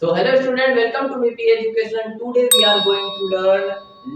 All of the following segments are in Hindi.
So hello student, welcome to BP Education. Today we are going to learn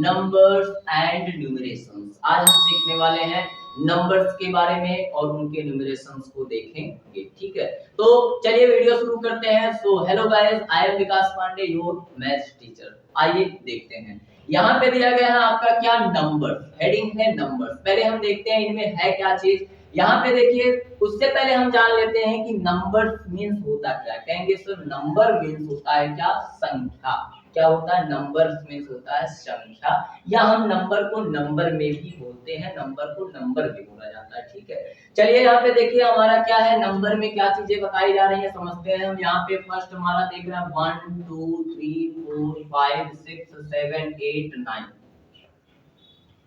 numbers and numerations. आज हम सीखने वाले हैं नंबर्स के बारे में और उनके न्यूमरेशंस को देखेंगे, ठीक है। तो चलिए वीडियो शुरू करते हैं। So hello guys, I am Vikas Pandey, your maths teacher. आइए देखते हैं। यहाँ पे दिया गया है आपका क्या, नंबर्स। हेडिंग है नंबर्स। पहले हम देखते हैं इनमें है क्या चीज। यहाँ पे देखिए, उससे पहले हम जान लेते हैं कि नंबर मींस होता क्या। कहेंगे सर नंबर मींस होता है क्या, संख्या। क्या होता है, नंबर मींस होता है संख्या, या हम नंबर को नंबर में भी बोलते हैं, नंबर को नंबर भी बोला जाता है, ठीक है। चलिए यहाँ पे देखिए हमारा क्या है, नंबर में क्या चीजें बताई जा रही है समझते हैं हम। यहाँ पे फर्स्ट हमारा देख रहे हैं 1 2 3 4 5 6 7 8 9,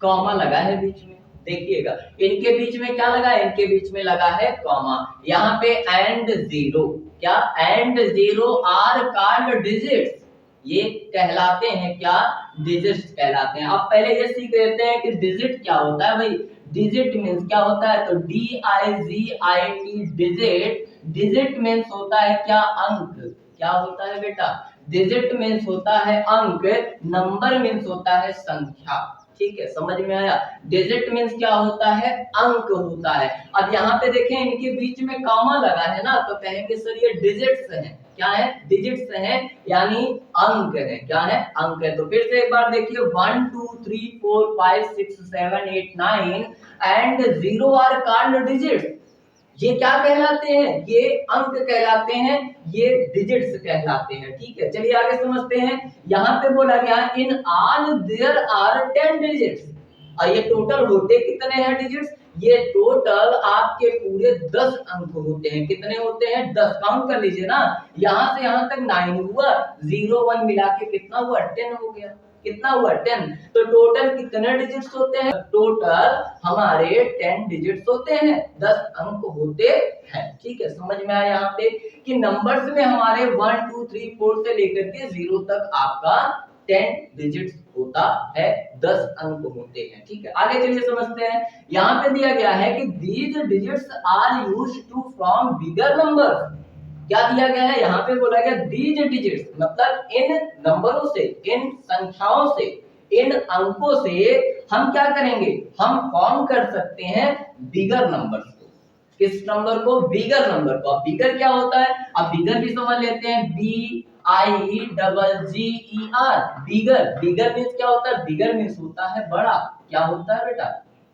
कॉमा लगा है बीच में। देखिएगा इनके बीच में क्या लगा है, इनके बीच में लगा है कॉमा। यहाँ पे एंड जीरो, क्या and zero are called digits, ये कहलाते हैं क्या, डिजिट्स कहलाते हैं। अब पहले ये सीख लेते हैं कि डिजिट क्या होता है भाई। डिजिट मींस क्या होता है, तो DIGIT डिजिट। डिजिट मींस होता है क्या, अंक। क्या होता है बेटा, डिजिट मींस होता है अंक, नंबर मींस होता है संख्या, ठीक है। समझ में आया। डिजिट मींस क्या होता है, अंक होता है। अब यहाँ पे देखें इनके बीच में कॉमा लगा है ना, तो कहेंगे सर ये डिजिट्स हैं। क्या है, डिजिट्स हैं, यानी अंक है। क्या है, अंक है। तो फिर से एक बार देखिए 1 2 3 4 5 6 7 8 9 एंड 0 आर कॉल्ड डिजिट्स। ये क्या कहलाते हैं, ये अंक कहलाते हैं, ये डिजिट्स कहलाते हैं, ठीक है। चलिए आगे समझते हैं। यहाँ पे बोला गया in all there are 10 digits, और ये टोटल होते कितने हैं डिजिट्स, ये टोटल आपके पूरे 10 अंक होते हैं। कितने होते हैं, 10। काउंट कर लीजिए ना, यहाँ से यहाँ तक 9 हुआ, 0 1 मिला के कितना हुआ, 10 हो गया। कितना हुआ, 10। तो टोटल कितने डिजिट्स होते हैं, टोटल हमारे 10 डिजिट्स होते हैं, 10 अंक होते हैं, ठीक है। समझ में आया यहाँ पे कि नंबर्स में हमारे 1 2 3 4 से लेकर के 0 तक आपका 10 डिजिट्स होता है, 10 अंक होते हैं, ठीक है। आगे चलिए समझते हैं। यहाँ पे दिया गया है कि these digits are used to form bigger numbers। क्या दिया गया है, यहाँ पे बोला गया these digits, मतलब इन नंबरों से, इन संख्याओं से, इन अंकों से हम क्या करेंगे, हम फॉर्म कर सकते हैं बिगर नंबर्स को। किस नंबर को, बिगर नंबर को। अब बिगर क्या होता है, अब बिगर भी समझ लेते हैं, BIGGER, बिगर। बिगर मींस क्या होता है, बिगर मींस होता है बड़ा। क्या होता है बेटा,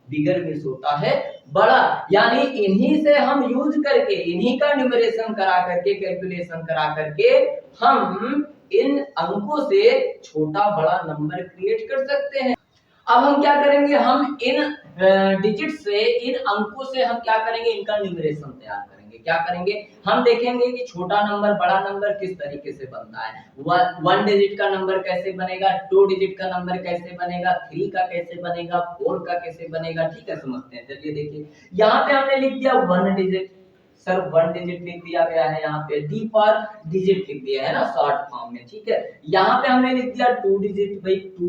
बिगर मींस होता है बड़ा। यानी इन्हीं से हम यूज करके, इन्हीं का न्यूमरेशन करा करके, कैलकुलेशन करा करके हम इन अंकों से छोटा बड़ा नंबर क्रिएट कर सकते हैं। अब हम क्या करेंगे, हम इन डिजिट से, इन अंकों से हम क्या करेंगे, इनका न्यूमरेशन तैयार करेंगे। क्या करेंगे, हम देखेंगे कि छोटा नंबर बड़ा नंबर किस तरीके से बनता है। 1 डिजिट का नंबर कैसे बनेगा, 2 डिजिट का नंबर कैसे बनेगा, 3 का कैसे बनेगा, 4 का कैसे बनेगा, ठीक है। समझते हैं, चलिए देखिए। यहाँ पे हमने लिख दिया 1 डिजिट, सर 1 डिजिट लिख दिया गया है। यहाँ पे डी पर डिजिट लिख दिया है ना, शॉर्ट फॉर्म में, ठीक है। यहाँ पे हमने लिख दिया 2 डिजिट, भाई 2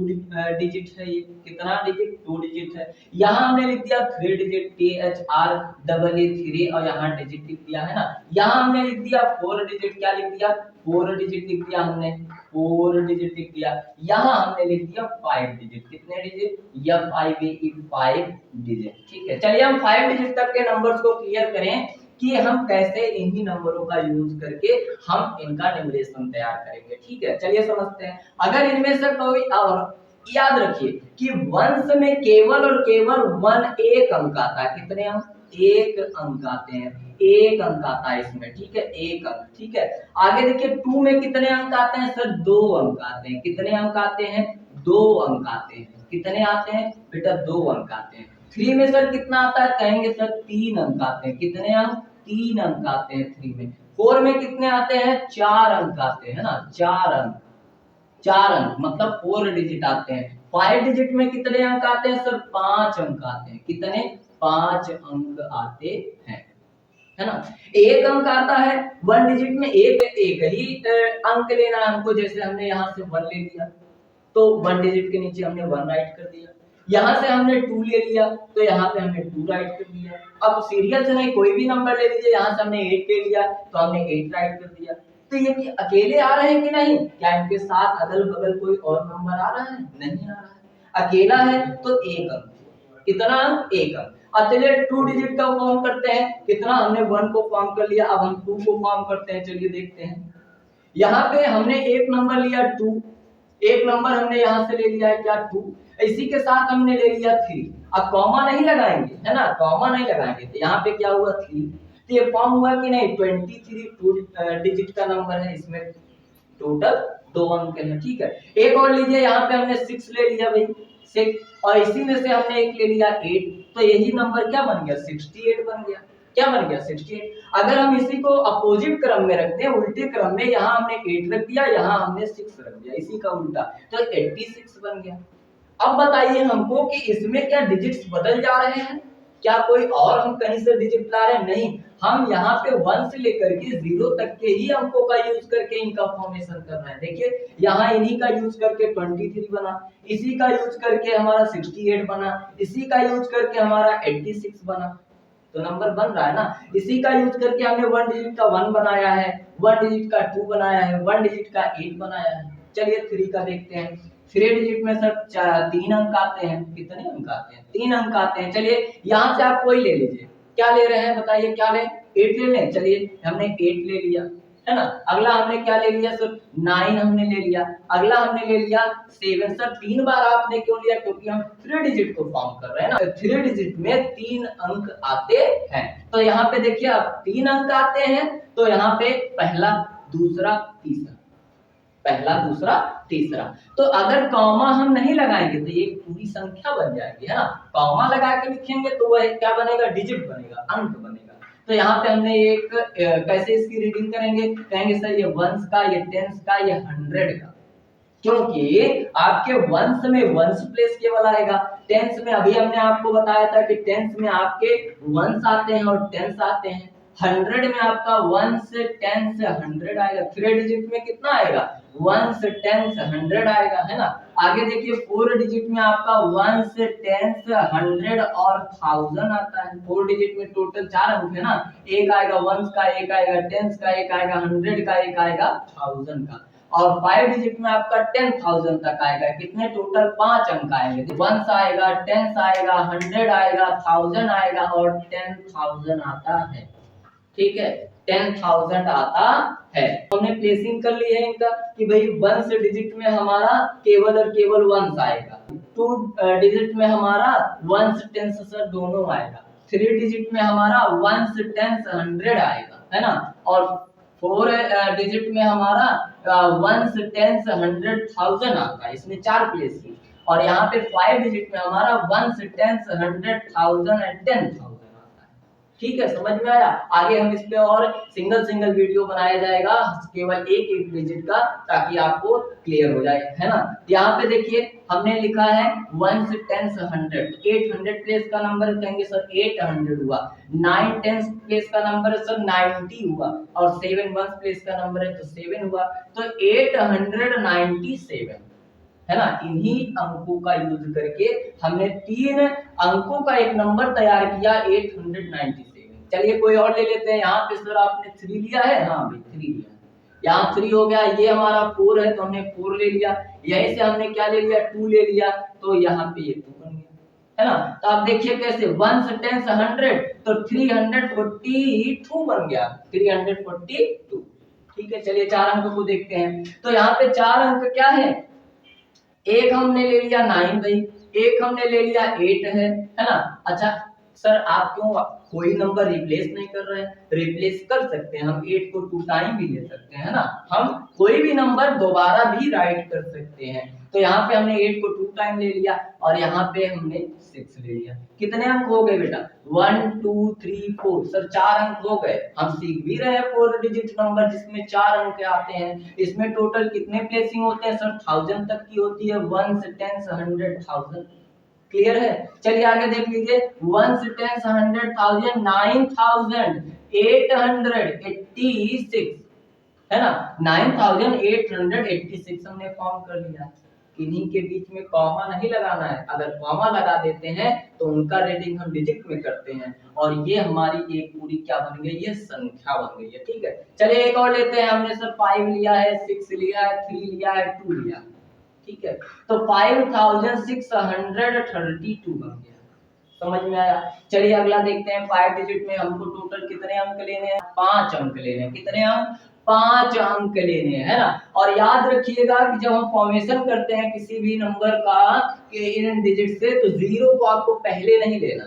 डिजिट है, ये कितना डिजिट, 2 डिजिट है। यहाँ हमने लिख दिया 3 डिजिट, THREE, और यहाँ डिजिट लिख दिया है ना। यहाँ हमने लिख दिया 4 डिजिट, क्या लिख दिया, 4 डिजिट लिख दिया हमने, 4 डिजिट लिख दिया। यहाँ हमने लिख दिया 5 डिजिट, कितने डिजिट, FIVE 5 डिजिट, ठीक है। चलिए हम 5 डिजिट तक के नंबर्स को क्लियर करें कि हम कैसे इन्हीं नंबरों का यूज करके हम इनका न्यूमरेशन तैयार करेंगे, ठीक है। चलिए समझते हैं। अगर इनमें से कोई, और याद रखिए कि वंश में केवल और केवल 1 एक अंक आता है। कितने अंक, 1 अंक आते हैं, 1 अंक आता है इसमें, ठीक है, 1 अंक, ठीक है। आगे देखिए 2 में कितने अंक आते हैं सर, 2 अंक आते हैं। कितने अंक आते हैं, 2 अंक आते हैं। कितने आते हैं बेटा, 2 अंक आते हैं। 3 में सर कितना आता है, कहेंगे सर 3 अंक आते हैं। कितने अंक, 3 अंक आते हैं 3 में। 4 में कितने आते हैं, 4 अंक आते हैं ना, 4 अंक, 4 अंक मतलब 4 डिजिट आते हैं। 5 डिजिट में कितने अंक आते हैं सर, 5 अंक आते हैं। कितने, 5 अंक आते हैं, है ना। 1 अंक आता है 1 डिजिट में, एक ही अंक लेना है हमको। जैसे हमने यहाँ से 1 ले लिया, तो 1 डिजिट के नीचे हमने 1 राइट कर दिया। यहाँ से हमने 2 ले लिया, तो यहाँ पे हमने 2 राइट कर दिया। अब सीरियल से नहीं, कोई भी नंबर ले लीजिए, यहाँ से हमने 8 ले लिया, तो हमने 8 राइट कर दिया। तो ये कि अकेले आ रहे हैं कि नहीं, क्या इनके साथ अगल बगल कोई और नंबर आ रहा है, नहीं आ रहा है, अकेला है तो एक अंक, कितना अंक, एक अंक। अब चलिए 2 डिजिट का फॉर्म करते हैं, कितना हमने 1 को फॉर्म कर लिया, अब हम 2 को फॉर्म करते हैं, चलिए देखते हैं। यहाँ पे हमने एक नंबर लिया 2, एक नंबर हमने यहाँ से ले लिया है क्या 2, इसी के साथ हमने ले लिया 3, अब कॉमा नहीं लगाएंगे है ना, कॉमा नहीं लगाएंगे, तो यहाँ पे क्या हुआ 3, तो ये फॉर्म हुआ कि नहीं, 23 2 डिजिट का नंबर है, इसमें टोटल 2 अंक है, ठीक है। एक और लीजिए, यहाँ पे हमने 6 ले लिया भाई, 6, और इसी में से हमने एक ले लिया 8, तो यही नंबर क्या बन गया, 68 बन गया, क्या बन गया, 68। अगर हम इसी को अपोजिट क्रम में रखते हैं, उल्टे क्रम में, यहाँ हमने 8 रख दिया, यहाँ हमने 6 रख दिया, इसी का उल्टा, तो 86 बन गया। अब बताइए हमको कि इसमें क्या डिजिट्स बदल जा रहे हैं, क्या कोई और हम कहीं से डिजिट ला रहे हैं, नहीं, हम यहाँ पे 1 से लेकर के 0 तक के ही अंकों का यूज करके इनका फॉर्मेशन कर रहे हैं। देखिए यहाँ इन्हीं का यूज करके 23 बना, इसी का यूज करके हमारा 68 बना, इसी का यूज करके हमारा 86 बना, तो नंबर बन रहा है ना। इसी का यूज करके हमने 1 डिजिट का 1 बनाया है, 1 डिजिट का 2 बनाया है, 1 डिजिट का 8 बनाया है। चलिए 3 का देखते हैं। 3 डिजिट में सर 3 अंक आते हैं, कितने अंक आते हैं, 3 अंक आते हैं। चलिए यहाँ से आप कोई ले लीजिए, क्या ले रहे हैं बताइए, क्या लें, 8 ले लें, चलिए हमने 8 ले लिया है ना। अगला हमने क्या ले लिया सर, 9 हमने ले लिया, अगला हमने ले लिया 7। सर 3 बार आपने क्यों लिया, क्योंकि हम 3 डिजिट को फॉर्म कर रहे हैं ना, 3 डिजिट में 3 अंक आते हैं, तो यहाँ पे देखिए अब 3 अंक आते हैं, तो यहाँ पे पहला दूसरा तीसरा, पहला दूसरा तीसरा। तो अगर कॉमा हम नहीं लगाएंगे तो ये पूरी संख्या बन जाएगी है ना, कॉमा लगा के लिखेंगे तो वह क्या बनेगा, डिजिट बनेगा, अंक बनेगा। तो यहाँ पे हमने एक कैसे इसकी रीडिंग करेंगे, कहेंगे सर ये वंस का, ये टेंस का, ये 100 का, क्योंकि आपके वंस में वंस प्लेस केवल आएगा, टेंस में अभी हमने आपको बताया था कि टेंस में आपके वंस आते हैं और टेंस आते हैं, 100 में आपका 1 से 10 से 100 आएगा, 3 डिजिट में कितना आएगा, 1 से 10 से 100 आएगा है ना। आगे देखिए 4 डिजिट में आपका 1 से 10 से 100 और 1000 आता है, 4 डिजिट में टोटल 4 अंक है ना, एक आएगा 1 का, एक आएगा 10 का, एक आएगा 100 का, एक आएगा 1000 का, और 5 डिजिट में आपका 10,000 तक आएगा, कितने टोटल 5 अंक आएंगे, 1 आएगा, 10 आएगा, 100 आएगा, 1000 आएगा और 10,000 आता है, ठीक है, 10,000 आता है। हमने प्लेसिंग कर ली है इनका कि भाई 1 डिजिट में हमारा केवल और केवल 1 आएगा, 2 डिजिट में हमारा 1 से 10 से दोनों आएगा, 3 डिजिट में हमारा 1 से 10 से 100 आएगा है ना, और 4 डिजिट में हमारा 1 से 10 से 100,000 आता है, इसमें 4 प्लेस की, और यहाँ पे 5 डिजिट में हमारा 1 से 10 से 100,000 एंड 10,000 आता है, ठीक है, समझ में आया। आगे हम इस पे और सिंगल सिंगल वीडियो बनाया जाएगा केवल एक एक डिजिट का, ताकि आपको क्लियर हो जाए है ना। यहाँ पे देखिए हमने लिखा है 1 से 10 से 100, 800 प्लेस का नंबर कहेंगे सर 800 हुआ, 9 10 प्लेस का नंबर है सर 90 हुआ, और 7 1 प्लेस का नंबर है तो 7 हुआ, तो 897 है ना। इन्हीं अंकों का यूज करके हमने 3 अंकों का एक नंबर तैयार किया 897। चलिए कोई और ले लेते हैं, यहाँ पे सर आपने 3 लिया है, हाँ भाई 3 लिया, यहाँ 3 हो गया, ये हमारा 4 है तो हमने 4 ले लिया, यहीं से हमने क्या ले लिया 2 ले लिया, तो यहाँ पे ये 2 बन गया है ना। तो आप देखिए कैसे 1 से 10 से 100 तो 342 बन गया, 342, ठीक है। चलिए 4 अंक को देखते हैं, तो यहाँ पे 4 अंक क्या है, एक हमने ले लिया 9 भाई, एक हमने ले लिया 8 है ना। अच्छा सर आप क्यों कोई नंबर रिप्लेस नहीं कर रहे हैं, रिप्लेस कर सकते हैं हम, 8 को 2 टाइम भी ले सकते हैं ना, हम कोई भी नंबर दोबारा भी राइट कर सकते हैं। तो यहाँ पे हमने 8 को 2 टाइम ले लिया और यहाँ पे हमने 6 ले लिया, कितने अंक हो गए बेटा 1 2 3 4, सर 4 अंक हो गए। हम सीख भी रहे हैं 4 डिजिट नंबर जिसमें 4 अंक आते हैं, इसमें टोटल कितने प्लेसिंग होते हैं सर 1000 तक की होती है, 1 से 10 से 100,000, क्लियर है। चलिए आगे देख लीजिए 1 से 10 से 100,000, 9,886 है ना, 9,886 हमने फॉर्म कर लिया। इन्हीं के बीच में कॉमा नहीं लगाना है, अगर कॉमा लगा देते हैं तो उनका रीडिंग हम डिजिट में करते हैं और ये हमारी एक पूरी क्या बन गई है, संख्या बन गई है। ठीक है, चलिए एक और लेते हैं। हमने सर 5 लिया है, 6 लिया है, 3 लिया है, 2 लिया। ठीक है, तो 5632 बन गया। समझ में आया? चलिए अगला देखते हैं। 5 डिजिट में हमको टोटल कितने अंक लेने हैं? 5 अंक लेने हैं। कितने अंक? 5 अंक लेने हैं, है ना। और याद रखिएगा कि जब हम फॉर्मेशन करते हैं किसी भी नंबर का के इन डिजिट से, तो जीरो को आपको पहले नहीं लेना,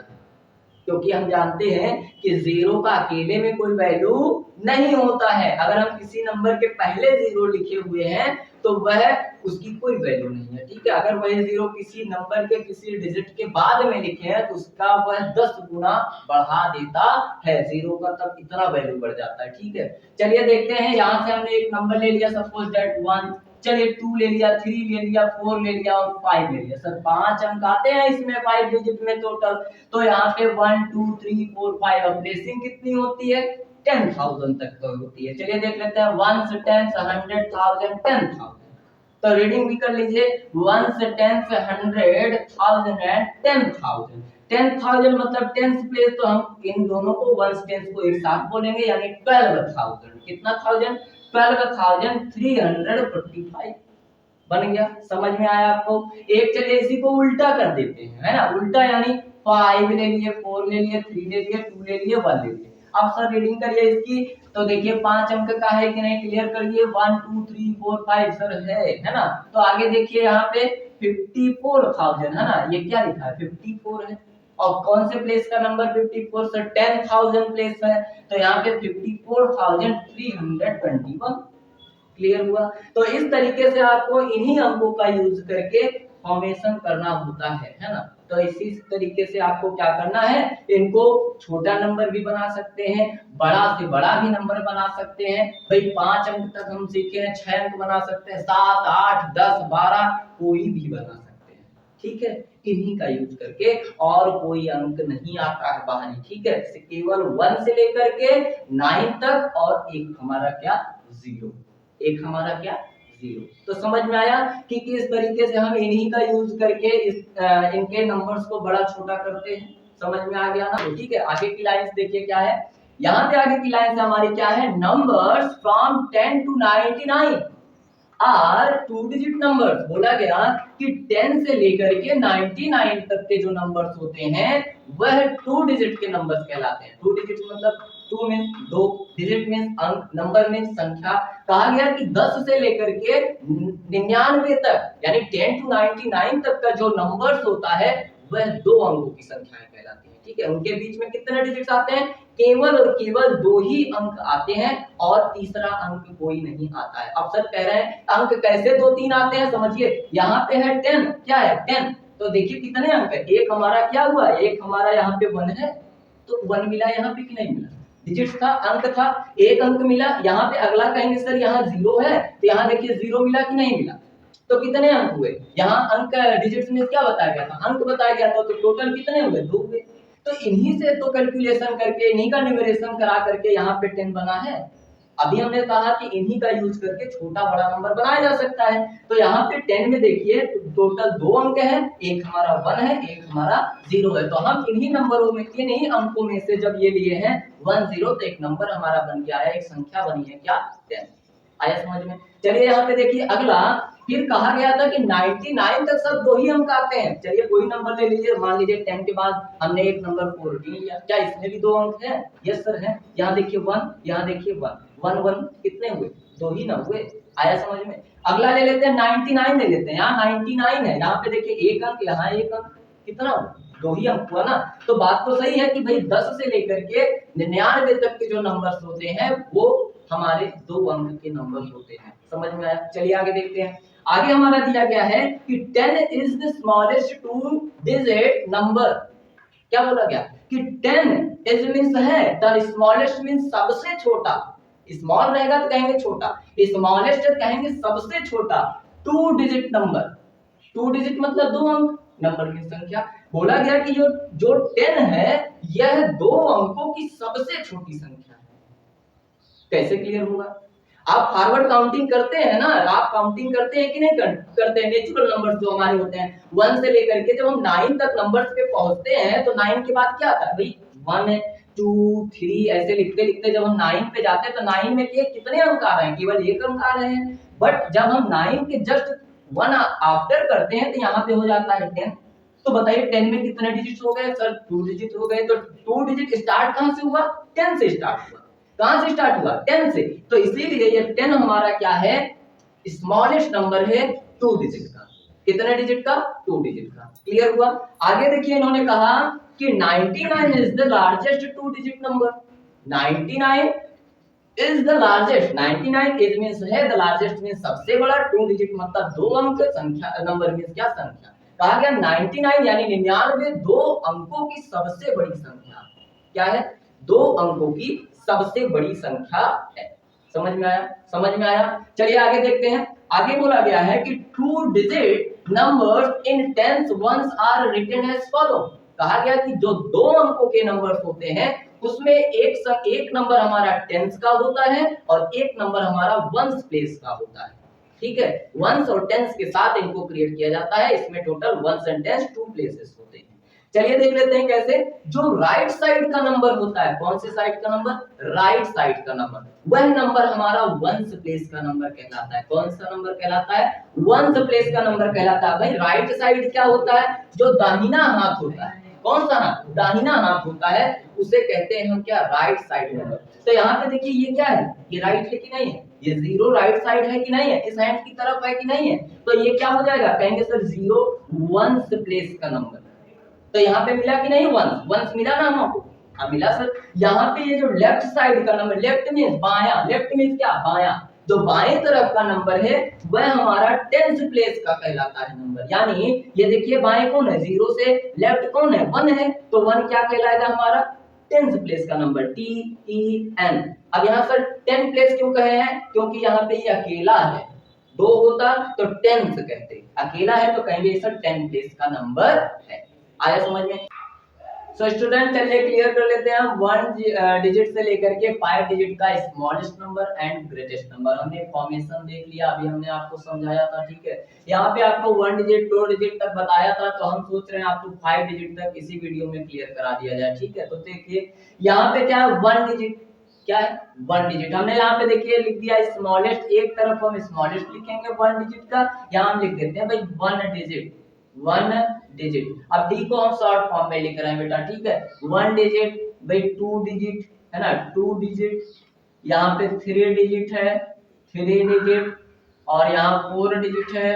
क्योंकि हम जानते हैं कि जीरो का अकेले में कोई वैल्यू नहीं होता है। अगर हम किसी नंबर के पहले जीरो लिखे हुए हैं तो वह उसकी कोई वैल्यू नहीं है। ठीक है, अगर वह जीरो किसी नंबर के किसी डिजिट के बाद में लिखे हैं तो उसका वह 10 गुना बढ़ा देता है जीरो का, तब इतना वैल्यू बढ़ जाता है। ठीक है, चलिए देखते हैं। यहाँ से हमने एक नंबर ले लिया, सपोज दैट 1, चलिए 2 ले लिया, 3 ले लिया, 4 ले लिया और 5 ले लिया। सर 5 अंक आते हैं इसमें 5 डिजिट में टोटल, तो यहाँ पे 1 2 3 4 5 अब प्लेसिंग कितनी होती है? 10,000 तक तो होती है। चलिए देख लेते हैं। 1 से 10 से 100,000 10,000, तो रीडिंग भी कर लीजिए। 1 से 10 से 100,000 एंड 10,000। 10,000 मतलब 10th प्लेस, तो हम इन दोनों को 1 10 को एक साथ बोलेंगे, यानी 12,000। कितना थाउजेंड? 12,345 बन गया। समझ में आया आपको? एक चलिए इसी को उल्टा कर देते हैं, है ना। उल्टा यानी 5 ले लिए, 4 ले लिए, 3 ले लिए, 2 ले लिए, 1 ले लिए। अब सर रीडिंग करिए इसकी, तो देखिए 5 अंक का है कि नहीं, क्लियर करिए। 1 2 3 4 5 सर है ना। तो आगे देखिए यहाँ पे 54,000 है ना, ये क्या लिखा है? 54 है। और कौन से प्लेस का नंबर 54? सर 10,000 प्लेस है, तो यहाँ पे 54,321। क्लियर हुआ? तो इस तरीके से आपको इन्हीं अंकों का यूज करके फॉर्मेशन करना होता है ना। तो इसी तरीके से आपको क्या करना है, इनको छोटा नंबर भी बना सकते हैं, बड़ा से बड़ा भी नंबर बना सकते हैं। भाई 5 अंक तक हम सीखे हैं, 6 अंक बना सकते हैं, 7 8 10 12 कोई भी बना सकते हैं। ठीक है, इन्हीं का यूज करके, और कोई अंक नहीं आता है बाहरी। ठीक है, केवल 1 से लेकर के 9 तक, और एक हमारा क्या? 0। एक हमारा क्या? 0। तो समझ में आया कि किस तरीके से हम इन्हीं का यूज करके इनके नंबर्स को बड़ा छोटा करते हैं। समझ में आ गया ना? तो ठीक है, आगे की लाइंस देखिए क्या है। यहाँ पे आगे की लाइंस हमारी क्या है? Numbers from 10 to 99 are 2 digit numbers. बोला गया कि 10 से लेकर के 99 तक के जो नंबर्स होते हैं वह 2 डिजिट के नंबर्स कहलाते हैं। 2 डिजिट मतलब 2 मींस 2, डिजिट मींस अंक, नंबर मींस संख्या। कहा गया कि 10 से लेकर के 99 तक, यानी 10 to 99 तक का जो नंबर्स होता है वह 2 अंकों की संख्याएं कहलाती है। ठीक है, उनके बीच में कितने डिजिट्स आते हैं? केवल और केवल 2 ही अंक आते हैं, और तीसरा अंक कोई नहीं आता है। अब सर कह रहे हैं अंक कैसे 2 3 आते हैं, समझिए। यहाँ पे है 10, क्या है 10, तो देखिए कितने अंक है। एक हमारा क्या हुआ? एक हमारा यहाँ पे 1 है, तो 1 मिला यहाँ पे कि नहीं मिला? डिजिट था, अंक था, एक अंक मिला। यहाँ पे अगला कहेंगे सर यहाँ 0 है, तो यहाँ देखिए 0 मिला कि नहीं मिला? तो कितने अंक हुए? यहाँ अंक डिजिट्स में क्या बताया गया था? अंक बताया गया था, तो टोटल कितने हुए? 2 हुए। तो इन्हीं से तो कैलकुलेशन करके, इन्हीं का न्यूमरेशन करा करके यहाँ पे 10 बना है। अभी हमने कहा कि इन्हीं का यूज करके छोटा बड़ा नंबर बनाया जा सकता है। तो यहाँ पे 10 में देखिए टोटल 2 अंक है, एक हमारा 1 है, एक हमारा 0 है। तो हम इन्हीं नंबरों में, इन्हीं अंकों में से जब ये लिए हैं 1 0, तो एक नंबर हमारा बन के आया, एक संख्या बनी है क्या? 10। आया समझ में? चलिए यहाँ पे देखिए अगला, फिर कहा गया था कि 99 तक सब 2 ही अंक आते हैं। चलिए कोई नंबर ले लीजिए, मान लीजिए 10 के बाद हमने एक नंबर 14 लिया, क्या इसमें भी 2 अंक है? यस सर है। यहाँ देखिए 1, यहाँ देखिए 1 1 1 कितने हुए? 2 ही ना हुए। आया समझ में? अगला ले लेते हैं 99 ले लेते हैं। यहाँ 99 है, यहाँ पे देखिए एक अंक, यहाँ एक अंक, कितना? 2 ही अंक हुआ ना। तो बात तो सही है कि भाई 10 से लेकर के 99 तक के जो नंबर्स होते हैं वो हमारे 2 अंक के नंबर होते हैं। समझ में आया? चलिए आगे देखते हैं। आगे हमारा दिया गया है कि 10 is the smallest 2 digit number. क्या बोला गया? कि 10 इज मींस है, द स्मॉलेस्ट मींस सबसे छोटा। स्मॉल रहेगा तो कहेंगे छोटा, स्मॉलेस्ट कहेंगे सबसे छोटा 2 डिजिट नंबर। 2 डिजिट मतलब 2 अंक, नंबर की संख्या। बोला गया कि जो 10 है यह 2 अंकों की सबसे छोटी संख्या है। कैसे क्लियर होगा? आप फॉरवर्ड काउंटिंग करते हैं ना, आप काउंटिंग करते हैं कि नहीं करते हैं? नेचुरल नंबर्स जो हमारे होते हैं 1 से लेकर के जब हम 9 तक नंबर्स पे पहुंचते हैं तो 9 के बाद क्या आता है भाई? 1 2 3 ऐसे लिखते लिखते जब हम 9 पे जाते हैं तो 9 में के कितने अंक आ रहे हैं? केवल एक अंक आ रहे हैं। बट जब हम 9 के जस्ट 1 आफ्टर करते हैं तो यहाँ पे हो जाता है 10। तो बताइए 10 में कितने डिजिट हो गए सर? 2 डिजिट हो गए। तो 2 डिजिट स्टार्ट कहां से हुआ? 10 से स्टार्ट हुआ। कहां से स्टार्ट हुआ? 10 से। तो इसीलिए ये 10 हमारा क्या है? स्मॉलेस्ट नंबर है 2 डिजिट का। कितने डिजिट का? 2 डिजिट का। क्लियर हुआ? आगे देखिए इन्होंने कहा कि 99 is the largest 2 digit number. 99 is the largest, 99 is means है द लार्जेस्ट मींस सबसे बड़ा, 2 डिजिट मतलब 2 अंक, संख्या नंबर मींस क्या? संख्या। कहा गया 99 यानी 99 2 अंकों की सबसे बड़ी संख्या। क्या है? 2 अंकों की सबसे बड़ी संख्या है। समझ में आया? समझ में आया? चलिए आगे देखते हैं। आगे बोला गया है कि 2 digit numbers in tens ones are written as follow. कहा गया कि जो 2 अंकों के नंबर्स होते हैं उसमें एक नंबर हमारा टेंस का होता है और एक नंबर हमारा वंस प्लेस का होता है। ठीक है, वंस और टेंस के साथ इनको क्रिएट किया जाता है। इसमें total ones and tens 2 places होते हैं। चलिए देख लेते हैं कैसे। जो राइट साइड का नंबर होता है, कौन से साइड का नंबर? राइट साइड का नंबर, वह नंबर हमारा वंस प्लेस का नंबर कहलाता है। कौन सा नंबर कहलाता है? वंस प्लेस का नंबर कहलाता है। भाई राइट साइड क्या होता है? जो दाहिना हाथ होता है। कौन सा हाथ? दाहिना हाथ होता है, उसे कहते हैं हम क्या? Right side number. तो यहाँ पे देखिए ये क्या है? ये राइट है कि नहीं है? ये 0 राइट साइड है कि नहीं है? इस हैंड की तरफ है कि नहीं है? तो ये क्या हो जाएगा? कहेंगे सर 0 वंस प्लेस का नंबर। तो यहाँ पे मिला कि नहीं? वंस, वंस मिला ना हमको? हाँ मिला सर। यहाँ पे ये जो लेफ्ट साइड का नंबर, लेफ्ट मींस बायां, लेफ्ट मींस क्या? बायां। जो बाएं तरफ का नंबर है वह हमारा टेंथ प्लेस का कहलाता है नंबर। यानी ये देखिए बाएं कौन है? 0 से लेफ्ट कौन है? 1 है। तो 1 क्या कहलाएगा हमारा? टेंथ प्लेस का नंबर, TEN। अब यहाँ सर 10 प्लेस क्यों कहे हैं? क्योंकि यहाँ पे ये अकेला है। 2 होता तो 10th कहते, अकेला है तो कहेंगे सर 10 प्लेस का नंबर है। आया समझ में? सो स्टूडेंट चलिए क्लियर कर लेते हैं हम 1 डिजिट से लेकर के 5 डिजिट का smallest number and greatest number. हमने फॉर्मेशन देख लिया, अभी हमने आपको समझाया था। ठीक है, यहाँ पे आपको 1 डिजिट 2 डिजिट तक बताया था, तो हम सोच रहे हैं आपको 5 डिजिट तक इसी वीडियो में क्लियर करा दिया जाए। ठीक है, तो देखिए यहाँ पे क्या है? 1 डिजिट। क्या है? 1 डिजिट। हमने यहाँ पे देखिए लिख दिया स्मॉलेस्ट, एक तरफ हम स्मॉलेस्ट लिखेंगे 1 डिजिट का, यहाँ हम लिख देते हैं भाई 1 डिजिट, 1 डिजिट। अब डी को हम शॉर्ट फॉर्म में लिख रहे हैं बेटा। ठीक है, 1 डिजिट भाई 2 डिजिट है ना, 2 डिजिट। यहाँ पे 3 डिजिट है, 3 डिजिट। और यहाँ 4 डिजिट है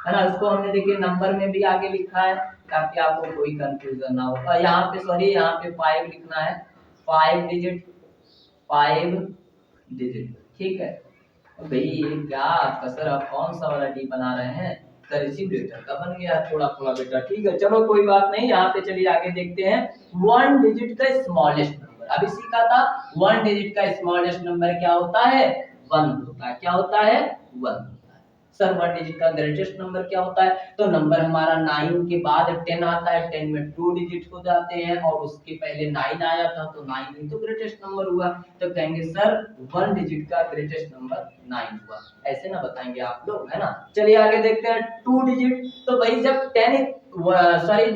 ना। इसको हमने देखिए नंबर में भी आगे लिखा है ताकि आपको कोई कंफ्यूजन ना हो। और यहाँ पे सॉरी, यहाँ पे 5 लिखना है, 5 डिजिट, 5 डिजिट। ठीक है भाई, ये क्या आपका सर आप कौन सा वाला डी बना रहे हैं? रेसिप्रोकेटर का बन गया थोड़ा थोड़ा बेटा। ठीक है, चलो कोई बात नहीं। यहाँ पे चलिए आगे देखते हैं 1 डिजिट का स्मॉलेस्ट नंबर। अभी सीखा था 1 डिजिट का स्मॉलेस्ट नंबर क्या होता है? 1 होता है। क्या होता है? 1 होता है। सर 1 डिजिट का ग्रेटेस्ट नंबर क्या होता है? तो नंबर हमारा 9 के बाद 10 आता है, 10 में 2 डिजिट हो जाते हैं और उसके पहले 9 आया था तो 9 ही तो ग्रेटेस्ट नंबर हुआ। तो कहेंगे सर 1 डिजिट का ग्रेटेस्ट नंबर 9 हुआ। ऐसे ना बताएंगे आप लोग, है ना। चलिए आगे देखते हैं 2 डिजिट। तो भाई जब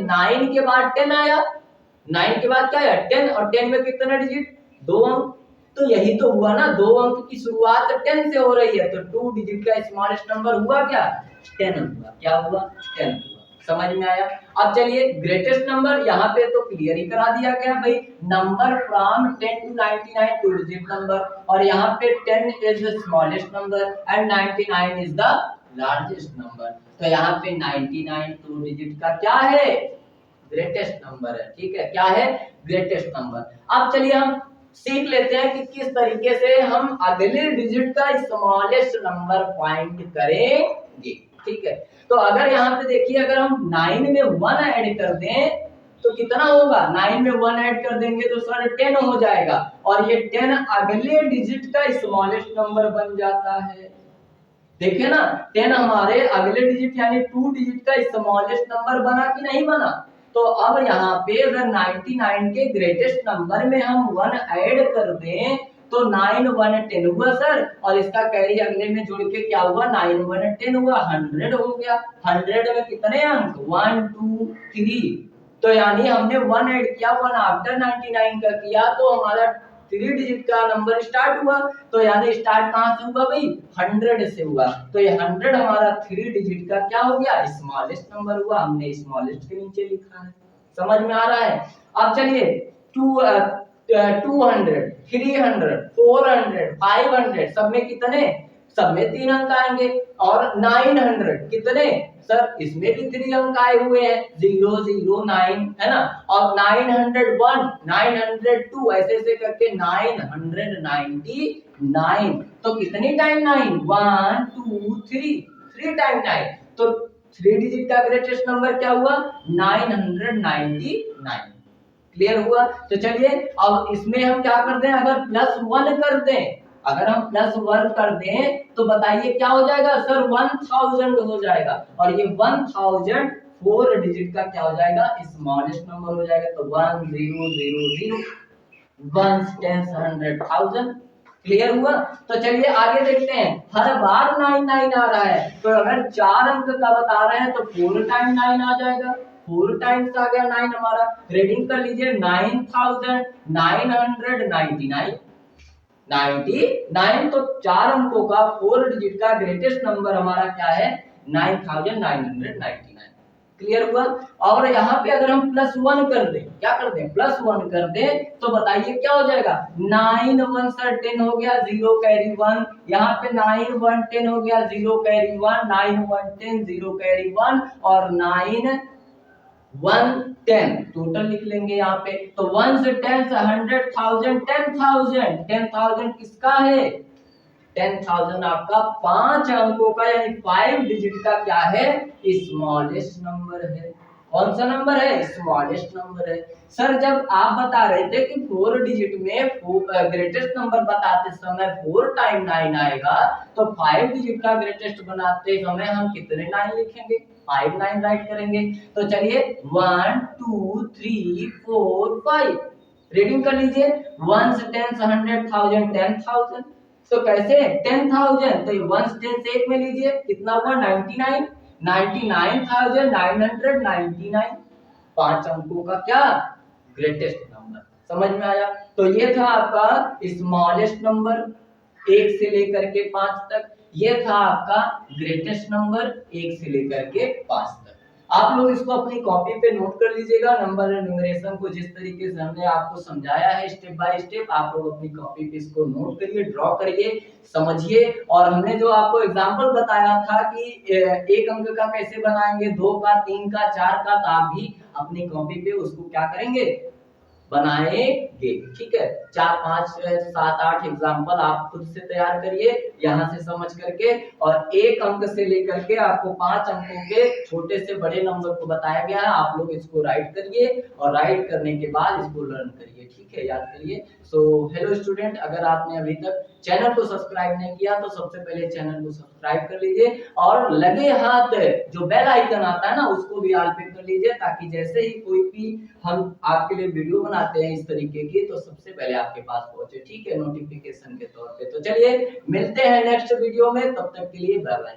9 के बाद 10 आया, 9 के बाद क्या आया? 10। और 10 में कितने डिजिट? 2 अंक। तो यही तो हुआ ना, 2 अंक की शुरुआत 10 से हो रही है, तो 2 डिजिट का स्मॉलेस्ट नंबर हुआ क्या? 10 हुआ। क्या हुआ? 10 हुआ। समझ में आया? अब चलिए ग्रेटेस्ट नंबर, यहाँ पे तो क्लियर ही करा दिया गया भाई, number from 10 to 99 2 digit number. और यहाँ पे 10 is the smallest number and 99 is the largest number. तो यहाँ पे 99 2 डिजिट का क्या है? ग्रेटेस्ट नंबर है। ठीक है, क्या है? Greatest number. अब चलिए हम सीख लेते हैं कि किस तरीके से हम अगले डिजिट का स्मॉलेस्ट नंबर फाइंड करेंगे। ठीक है, तो अगर यहाँ पे देखिए अगर हम 9 में 1 ऐड कर दें तो कितना होगा? 9 में 1 ऐड कर देंगे तो सर 10 हो जाएगा, और ये 10 अगले डिजिट का स्मॉलेस्ट नंबर बन जाता है। देखिए ना, 10 हमारे अगले डिजिट यानी 2 डिजिट का स्मॉलेस्ट नंबर बना कि नहीं बना? तो अब यहाँ पे अगर 99 के ग्रेटेस्ट नंबर में हम 1 ऐड कर दें तो 9 1 10 हुआ सर, और इसका कैरी अगले में जुड़ के क्या हुआ, 9 1 10 हुआ, 100 हो गया। 100 में कितने अंक, 1 2 3, तो यानी हमने 1 ऐड किया, 1 आफ्टर 99 का किया, तो हमारा 3 डिजिट का नंबर स्टार्ट हुआ। तो यानी स्टार्ट कहां से हुआ भाई, 100 से हुआ। तो ये 100 हमारा 3 डिजिट का क्या हो गया, स्मॉलेस्ट नंबर हुआ। हमने स्मॉलेस्ट के नीचे लिखा है, समझ में आ रहा है। अब चलिए 200 300 400 500 सब में कितने, सब में 3 अंक आएंगे। और 900 कितने सर, इसमें भी 3 अंक आए हुए हैं, 009 है ना। और 901 902 ऐसे ऐसे करके 999, तो कितनी टाइम 9, 1 2 3 टाइम 9, तो 3 डिजिट का ग्रेटेस्ट नंबर क्या हुआ, 999। क्लियर हुआ। तो चलिए अब इसमें हम क्या कर दें, अगर +1 कर दें, अगर हम +1 कर दें तो बताइए क्या हो जाएगा सर, 1000 हो जाएगा। और ये 1000 4 डिजिट का क्या हो जाएगा, स्मॉलेस्ट नंबर हो जाएगा। तो 1000 1 10 100 1000। क्लियर हुआ। तो चलिए आगे देखते हैं, हर बार 99 आ रहा है, तो अगर 4 अंक का बता रहे हैं तो 4 टाइम 9 आ जाएगा, 4 टाइम्स आ गया 9 हमारा। रीडिंग कर लीजिए 9999, तो 4 अंकों का 4 डिजिट का ग्रेटेस्ट नंबर हमारा क्या है, 9999। क्लियर हुआ। और यहाँ पे अगर हम +1 कर दें, क्या कर दें, +1 कर दें, तो बताइए क्या हो जाएगा, 9 1 सर 10 हो गया, 0 कैरी 1, यहाँ पे 9 1 10 हो गया, 0 कैरी 1, 9 1 10 0 कैरी 1, और 9 1 10 टोटल लिख लेंगे यहाँ पे। तो 1 से 10 से 100 1000 10,000 किसका है, 10,000 आपका 5 अंकों का यानी 5 डिजिट का क्या है, स्मॉलेस्ट नंबर है। कौन सा नंबर है, स्मॉलेस्ट नंबर है। सर जब आप बता रहे थे कि 4 डिजिट में ग्रेटेस्ट नंबर बताते समय 4 टाइम 9 आएगा, तो 5 डिजिट का ग्रेटेस्ट बनाते समय हम कितने 9 लिखेंगे, 5 9 राइट करेंगे। तो चलिए 1 2 3 4 5 रीडिंग कर लीजिए, 1 से 10 से 100 1000 10,000, तो कैसे 10,000, तो 1 से 10 से 1 में लीजिए, कितना हुआ 99 99,999, 5 अंकों का क्या, ग्रेटेस्ट नंबर। समझ में आया। तो ये था आपका स्मॉलेस्ट नंबर 1 से लेकर के 5 तक, ये था आपका ग्रेटेस्ट नंबर 1 से लेकर के 5 तक। आप लोग इसको अपनी कॉपी पे नोट कर लीजिएगा, नंबर न्यूमरेशन को जिस तरीके से हमने आपको समझाया है स्टेप बाय स्टेप, आप लोग अपनी कॉपी पे इसको नोट करिए, ड्रॉ करिए, समझिए। और हमने जो आपको एग्जांपल बताया था कि 1 अंक का कैसे बनाएंगे, 2 का, 3 का, 4 का, तो आप भी अपनी कॉपी पे उसको क्या करेंगे, बनाएंगे। ठीक है, 4 5 7 8 एग्जांपल आप खुद से तैयार करिए यहाँ से समझ करके, और 1 अंक से लेकर के आपको 5 अंकों के छोटे से बड़े नंबर को बताया गया है। आप लोग इसको राइट करिए, और राइट करने के बाद इसको लर्न करिए, ठीक है, याद करिए। सो हेलो स्टूडेंट, अगर आपने अभी तक चैनल को सब्सक्राइब नहीं किया तो सबसे पहले चैनल को सब्सक्राइब कर लीजिए, और लगे हाथ जो बेल आइकन आता है ना उसको भी ऑल पे कर लीजिए, ताकि जैसे ही कोई भी हम आपके लिए वीडियो बनाते हैं इस तरीके की, तो सबसे पहले आपके पास पहुंचे, ठीक है, नोटिफिकेशन के तौर पे। तो चलिए मिलते हैं नेक्स्ट वीडियो में, तब तक के लिए बाय बाय।